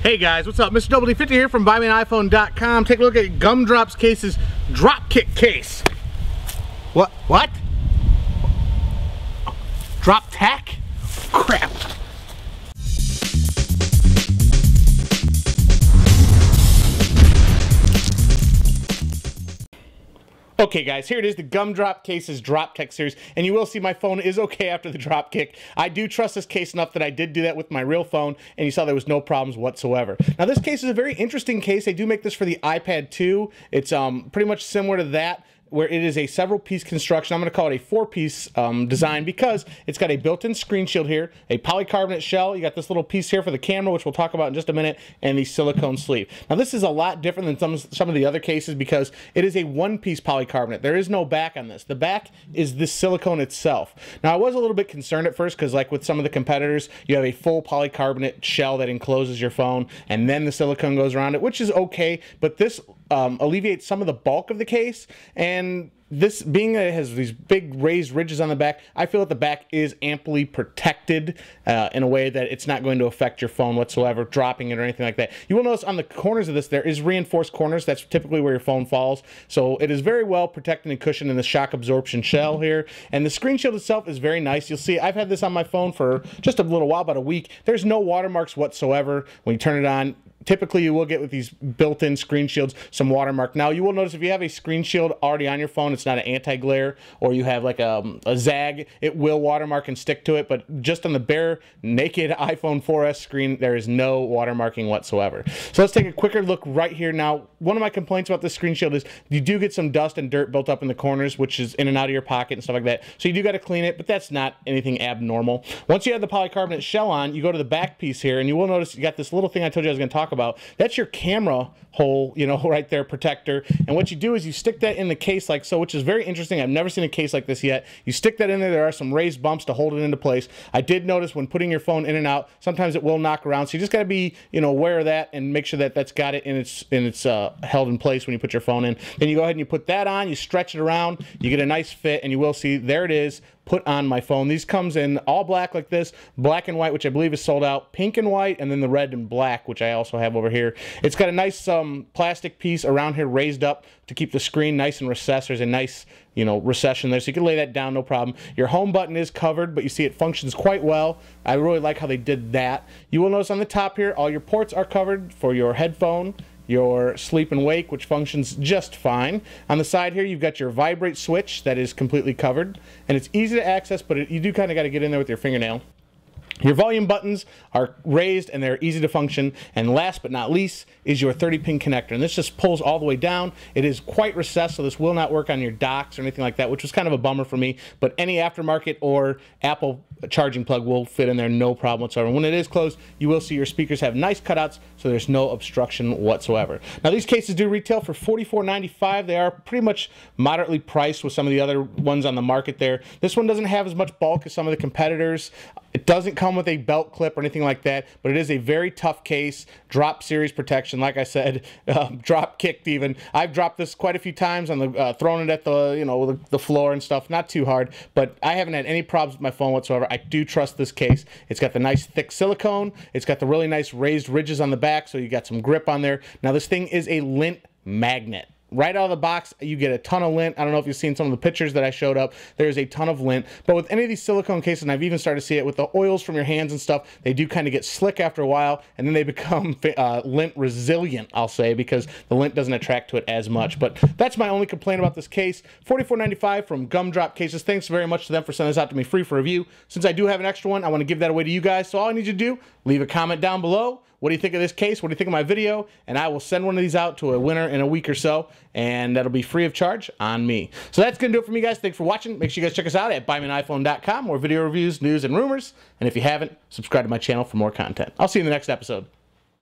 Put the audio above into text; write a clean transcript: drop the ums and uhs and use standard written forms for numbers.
Hey guys, what's up? Mr. Double D 50 here from BuyMeAnIPhone.com. Take a look at Gumdrop's case's Dropkick case. What? Drop tack? Crap. Okay guys, here it is, the Gumdrop case's Drop Tech series, and you will see my phone is okay after the drop kick. I do trust this case enough that I did do that with my real phone, and you saw there was no problems whatsoever. Now this case is a very interesting case. They do make this for the iPad 2. It's pretty much similar to that, where it is a several piece construction. I'm going to call it a 4-piece design because it's got a built-in screen shield here, a polycarbonate shell, you got this little piece here for the camera, which we'll talk about in just a minute, and the silicone sleeve. Now this is a lot different than some of the other cases because it is a 1-piece polycarbonate. There is no back on this. The back is the silicone itself. Now I was a little bit concerned at first because like with some of the competitors, you have a full polycarbonate shell that encloses your phone and then the silicone goes around it, which is okay, but this alleviates some of the bulk of the case, and this being that it has these big raised ridges on the back, I feel that the back is amply protected in a way that it's not going to affect your phone whatsoever, dropping it or anything like that. You will notice on the corners of this there is reinforced corners. That's typically where your phone falls. So it is very well protected and cushioned in the shock absorption shell here. And the screen shield itself is very nice. You'll see I've had this on my phone for just a little while, about a week. There's no watermarks whatsoever when you turn it on. Typically, you will get with these built-in screen shields some watermark. Now, you will notice if you have a screen shield already on your phone, it's not an anti-glare, or you have like a zag, it will watermark and stick to it. But just on the bare, naked iPhone 4S screen, there is no watermarking whatsoever. So let's take a quicker look right here. Now, one of my complaints about this screen shield is you do get some dust and dirt built up in the corners, which is in and out of your pocket and stuff like that. So you do got to clean it, but that's not anything abnormal. Once you have the polycarbonate shell on, you go to the back piece here, and you will notice you got this little thing I told you I was going to talk about. That's your camera hole, you know, right there, protector. And what you do is you stick that in the case like so, which is very interesting. I've never seen a case like this yet. You stick that in there. There are some raised bumps to hold it into place. I did notice when putting your phone in and out, sometimes it will knock around. So you just got to be, you know, aware of that and make sure that that's got it in its held in place when you put your phone in. Then you go ahead and you put that on. You stretch it around. You get a nice fit, and you will see there it is. Put on my phone. These comes in all black like this, black and white, which I believe is sold out, pink and white, and then the red and black, which I also have over here. It's got a nice plastic piece around here raised up to keep the screen nice and recessed. There's a nice, you know, recession there, so you can lay that down, no problem. Your home button is covered, but you see it functions quite well. I really like how they did that. You will notice on the top here, all your ports are covered for your headphone, your sleep and wake, which functions just fine. On the side here, you've got your vibrate switch that is completely covered, and it's easy to access, but you do kind of got to get in there with your fingernail. Your volume buttons are raised and they're easy to function. And last but not least is your 30-pin connector. And this just pulls all the way down. It is quite recessed, so this will not work on your docks or anything like that, which was kind of a bummer for me. But any aftermarket or Apple charging plug will fit in there, no problem whatsoever. When it is closed, you will see your speakers have nice cutouts, so there's no obstruction whatsoever. Now, these cases do retail for $44.95. They are pretty much moderately priced with some of the other ones on the market there. This one doesn't have as much bulk as some of the competitors. It doesn't come with a belt clip or anything like that, but it is a very tough case. Drop series protection, like I said, drop kicked even. I've dropped this quite a few times on the thrown it at the, you know, the floor and stuff. Not too hard, but I haven't had any problems with my phone whatsoever. I do trust this case. It's got the nice thick silicone. It's got the really nice raised ridges on the back, so you got some grip on there. Now this thing is a lint magnet. Right out of the box, you get a ton of lint. I don't know if you've seen some of the pictures that I showed up. There's a ton of lint. But with any of these silicone cases, and I've even started to see it with the oils from your hands and stuff, they do kind of get slick after a while, and then they become lint resilient, I'll say, because the lint doesn't attract to it as much. But that's my only complaint about this case. $44.95 from Gumdrop Cases. Thanks very much to them for sending this out to me free for review. Since I do have an extra one, I want to give that away to you guys. So all I need you to do, leave a comment down below. What do you think of this case? What do you think of my video? And I will send one of these out to a winner in a week or so, and that'll be free of charge on me. So that's going to do it for me, guys. Thanks for watching. Make sure you guys check us out at BuyMeAnIPhone.com, more video reviews, news, and rumors. And if you haven't, subscribe to my channel for more content. I'll see you in the next episode.